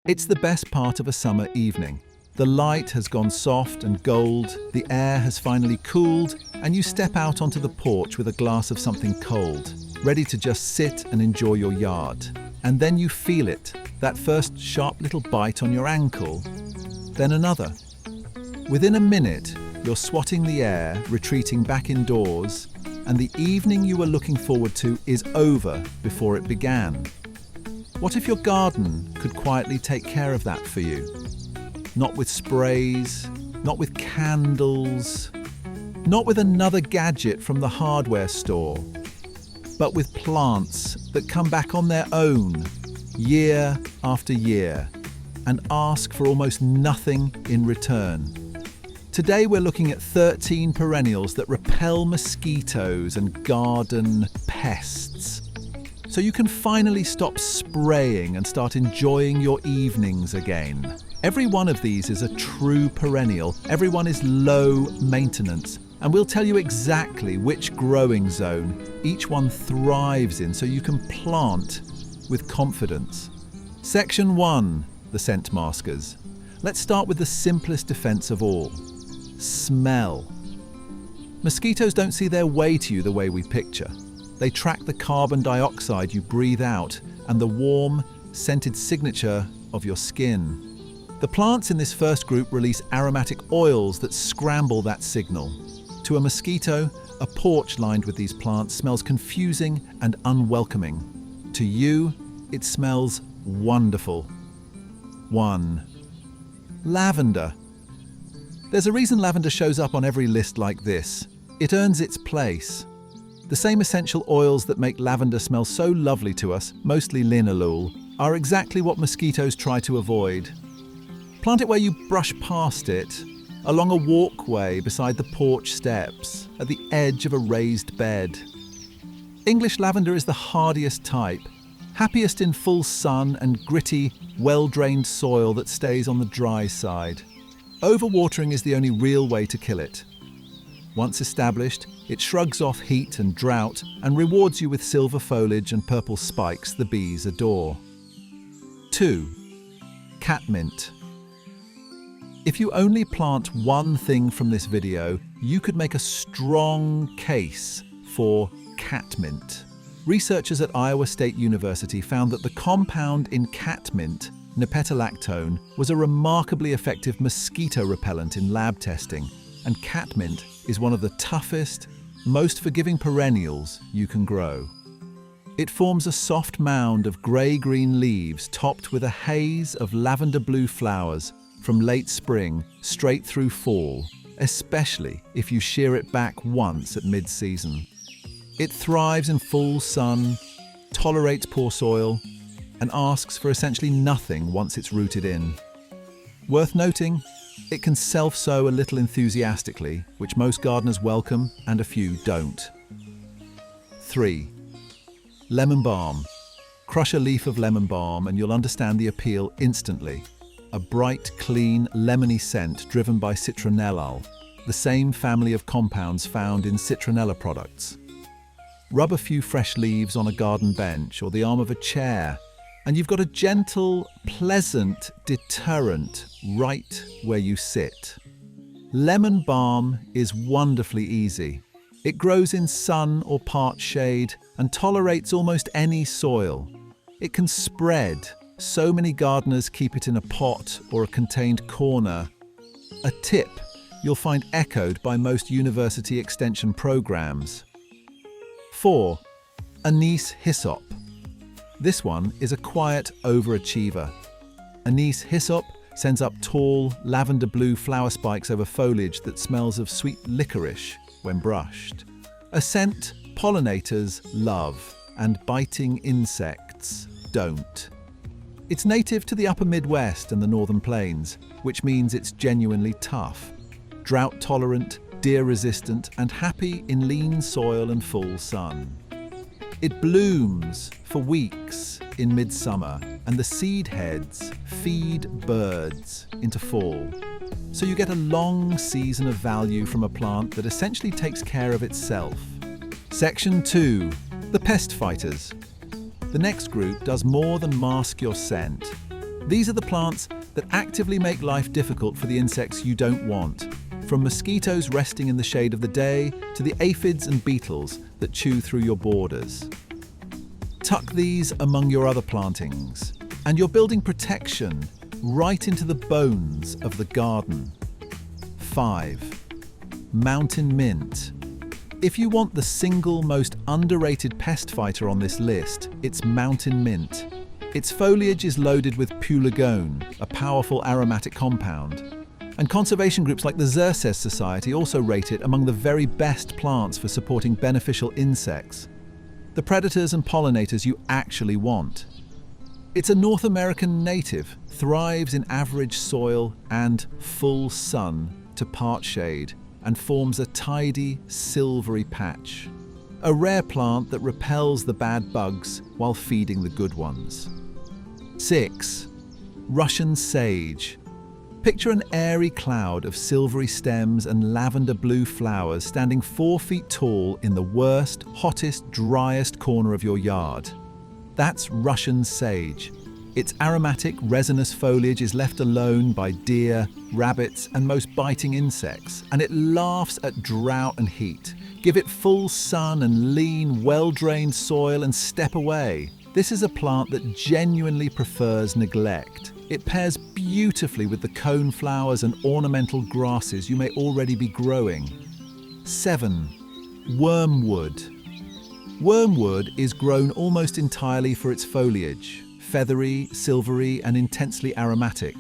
It's the best part of a summer evening. The light has gone soft and gold, the air has finally cooled, and you step out onto the porch with a glass of something cold, ready to just sit and enjoy your yard. And then you feel it, that first sharp little bite on your ankle, then another. Within a minute, you're swatting the air, retreating back indoors, and the evening you were looking forward to is over before it began. What if your garden could quietly take care of that for you? Not with sprays, not with candles, not with another gadget from the hardware store, but with plants that come back on their own year after year and ask for almost nothing in return. Today we're looking at 13 perennials that repel mosquitoes and garden pests, so you can finally stop spraying and start enjoying your evenings again. Every one of these is a true perennial. Everyone is low maintenance, and we'll tell you exactly which growing zone each one thrives in so you can plant with confidence. Section 1, the scent maskers. Let's start with the simplest defense of all. Smell. Mosquitoes don't see their way to you the way we picture. They track the carbon dioxide you breathe out and the warm, scented signature of your skin. The plants in this first group release aromatic oils that scramble that signal. To a mosquito, a porch lined with these plants smells confusing and unwelcoming. To you, it smells wonderful. 1. Lavender. There's a reason lavender shows up on every list like this. It earns its place. The same essential oils that make lavender smell so lovely to us, mostly linalool, are exactly what mosquitoes try to avoid. Plant it where you brush past it, along a walkway beside the porch steps, at the edge of a raised bed. English lavender is the hardiest type, happiest in full sun and gritty, well-drained soil that stays on the dry side. Overwatering is the only real way to kill it. Once established, it shrugs off heat and drought and rewards you with silver foliage and purple spikes the bees adore. 2. Catmint. If you only plant one thing from this video, you could make a strong case for catmint. Researchers at Iowa State University found that the compound in catmint, nepetalactone, was a remarkably effective mosquito repellent in lab testing, and catmint is one of the toughest, most forgiving perennials you can grow. It forms a soft mound of grey-green leaves topped with a haze of lavender-blue flowers from late spring straight through fall, especially if you shear it back once at mid-season. It thrives in full sun, tolerates poor soil, and asks for essentially nothing once it's rooted in. Worth noting, it can self-sow a little enthusiastically, which most gardeners welcome and a few don't. 3. Lemon balm. Crush a leaf of lemon balm and you'll understand the appeal instantly. A bright, clean, lemony scent driven by citronella, the same family of compounds found in citronella products. Rub a few fresh leaves on a garden bench or the arm of a chair, and you've got a gentle, pleasant deterrent right where you sit. Lemon balm is wonderfully easy. It grows in sun or part shade and tolerates almost any soil. It can spread. So many gardeners keep it in a pot or a contained corner. A tip you'll find echoed by most university extension programs. 4. Anise Hyssop. This one is a quiet overachiever. Anise Hyssop sends up tall, lavender-blue flower spikes over foliage that smells of sweet licorice when brushed. A scent pollinators love and biting insects don't. It's native to the upper Midwest and the northern plains, which means it's genuinely tough. Drought-tolerant, deer-resistant, and happy in lean soil and full sun. It blooms for weeks in midsummer, and the seed heads feed birds into fall. So you get a long season of value from a plant that essentially takes care of itself. Section 2. The pest fighters. The next group does more than mask your scent. These are the plants that actively make life difficult for the insects you don't want, from mosquitoes resting in the shade of the day to the aphids and beetles that chew through your borders. Tuck these among your other plantings, and you're building protection right into the bones of the garden. 5. Mountain mint. If you want the single most underrated pest fighter on this list, it's mountain mint. Its foliage is loaded with pelargone, a powerful aromatic compound. And conservation groups like the Xerces Society also rate it among the very best plants for supporting beneficial insects, the predators and pollinators you actually want. It's a North American native, thrives in average soil and full sun to part shade, and forms a tidy, silvery patch. A rare plant that repels the bad bugs while feeding the good ones. 6. Russian sage. Picture an airy cloud of silvery stems and lavender blue flowers standing 4 feet tall in the worst, hottest, driest corner of your yard. That's Russian sage. Its aromatic, resinous foliage is left alone by deer, rabbits, and most biting insects, and it laughs at drought and heat. Give it full sun and lean, well-drained soil and step away. This is a plant that genuinely prefers neglect. It pairs beautifully with the cone flowers and ornamental grasses you may already be growing. 7. Wormwood. Wormwood is grown almost entirely for its foliage, feathery, silvery, and intensely aromatic.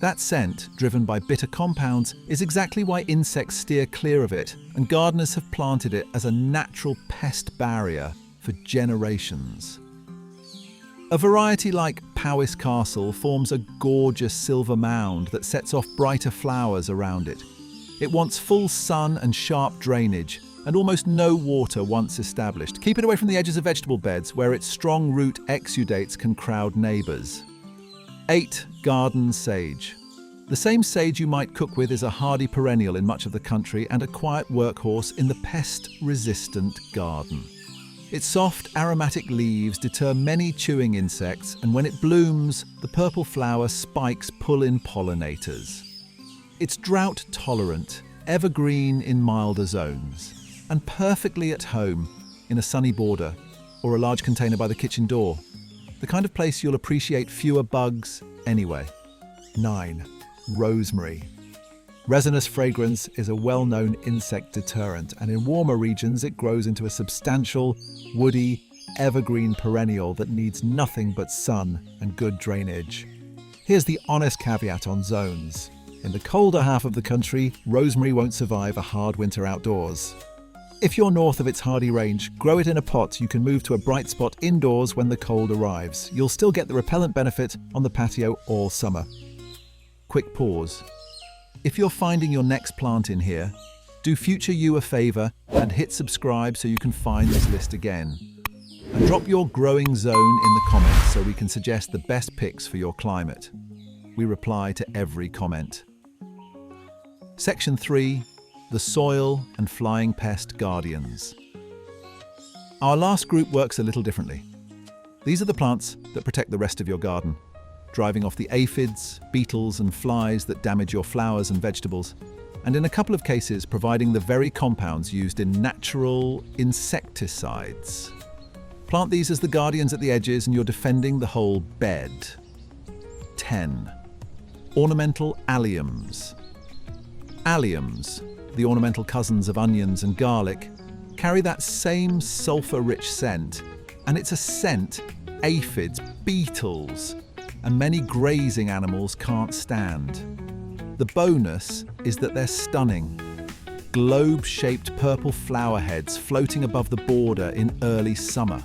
That scent, driven by bitter compounds, is exactly why insects steer clear of it, and gardeners have planted it as a natural pest barrier for generations. A variety like Powys Castle forms a gorgeous silver mound that sets off brighter flowers around it. It wants full sun and sharp drainage, and almost no water once established. Keep it away from the edges of vegetable beds where its strong root exudates can crowd neighbours. 8. Garden sage. The same sage you might cook with is a hardy perennial in much of the country and a quiet workhorse in the pest-resistant garden. Its soft, aromatic leaves deter many chewing insects, and when it blooms, the purple flower spikes pull in pollinators. It's drought-tolerant, evergreen in milder zones, and perfectly at home in a sunny border or a large container by the kitchen door. The kind of place you'll appreciate fewer bugs anyway. 9. Rosemary. Resinous fragrance is a well-known insect deterrent, and in warmer regions it grows into a substantial, woody, evergreen perennial that needs nothing but sun and good drainage. Here's the honest caveat on zones. In the colder half of the country, rosemary won't survive a hard winter outdoors. If you're north of its hardy range, grow it in a pot you can move to a bright spot indoors when the cold arrives. You'll still get the repellent benefit on the patio all summer. Quick pause. If you're finding your next plant in here, do future you a favour and hit subscribe so you can find this list again. And drop your growing zone in the comments so we can suggest the best picks for your climate. We reply to every comment. Section 3. The soil and flying pest guardians. Our last group works a little differently. These are the plants that protect the rest of your garden, driving off the aphids, beetles and flies that damage your flowers and vegetables, and in a couple of cases providing the very compounds used in natural insecticides. Plant these as the guardians at the edges and you're defending the whole bed. 10. Ornamental Alliums. Alliums, the ornamental cousins of onions and garlic, carry that same sulfur-rich scent, and it's a scent aphids, beetles, and many grazing animals can't stand. The bonus is that they're stunning. Globe-shaped purple flower heads floating above the border in early summer.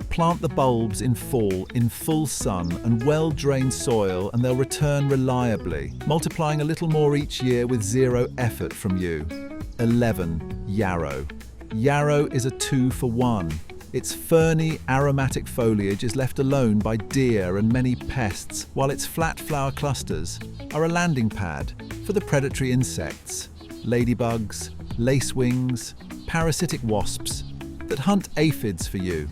Plant the bulbs in fall in full sun and well-drained soil and they'll return reliably, multiplying a little more each year with zero effort from you. 11. Yarrow. Yarrow is a 2-for-1. Its ferny, aromatic foliage is left alone by deer and many pests, while its flat flower clusters are a landing pad for the predatory insects, ladybugs, lacewings, parasitic wasps that hunt aphids for you.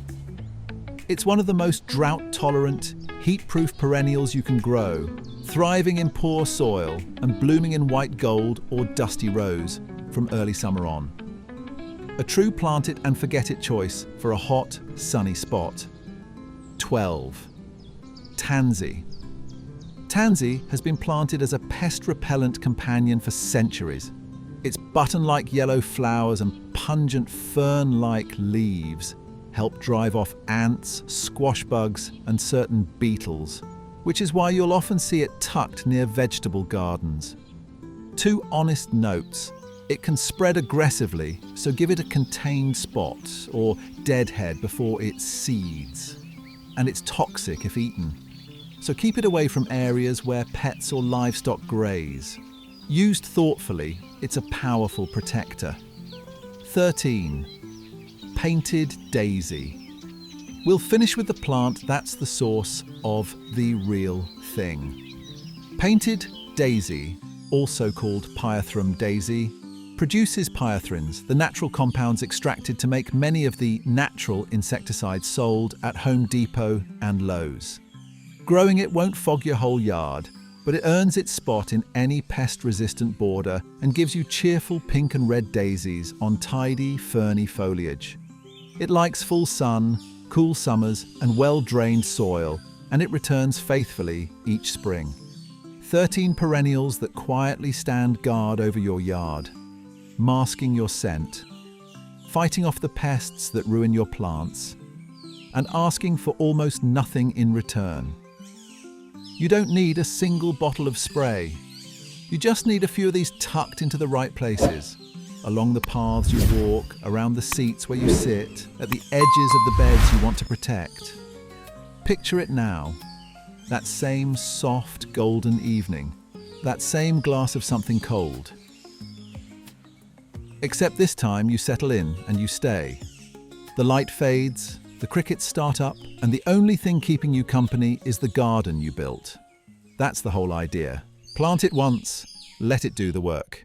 It's one of the most drought-tolerant, heat-proof perennials you can grow, thriving in poor soil and blooming in white gold or dusty rose from early summer on. A true plant it and forget it choice for a hot, sunny spot. 12. Tansy. Tansy has been planted as a pest-repellent companion for centuries. Its button-like yellow flowers and pungent fern-like leaves help drive off ants, squash bugs, and certain beetles, which is why you'll often see it tucked near vegetable gardens. 2 honest notes. It can spread aggressively, so give it a contained spot or deadhead before it seeds. And it's toxic if eaten, so keep it away from areas where pets or livestock graze. Used thoughtfully, it's a powerful protector. 13. Painted daisy. We'll finish with the plant that's the source of the real thing. Painted daisy, also called pyrethrum daisy, produces pyrethrins, the natural compounds extracted to make many of the natural insecticides sold at Home Depot and Lowe's. Growing it won't fog your whole yard, but it earns its spot in any pest-resistant border and gives you cheerful pink and red daisies on tidy, ferny foliage. It likes full sun, cool summers, and well-drained soil, and it returns faithfully each spring. 13 perennials that quietly stand guard over your yard, masking your scent, fighting off the pests that ruin your plants, and asking for almost nothing in return. You don't need a single bottle of spray. You just need a few of these tucked into the right places, along the paths you walk, around the seats where you sit, at the edges of the beds you want to protect. Picture it now, that same soft golden evening, that same glass of something cold. Except this time you settle in and you stay. The light fades, the crickets start up, and the only thing keeping you company is the garden you built. That's the whole idea. Plant it once, let it do the work.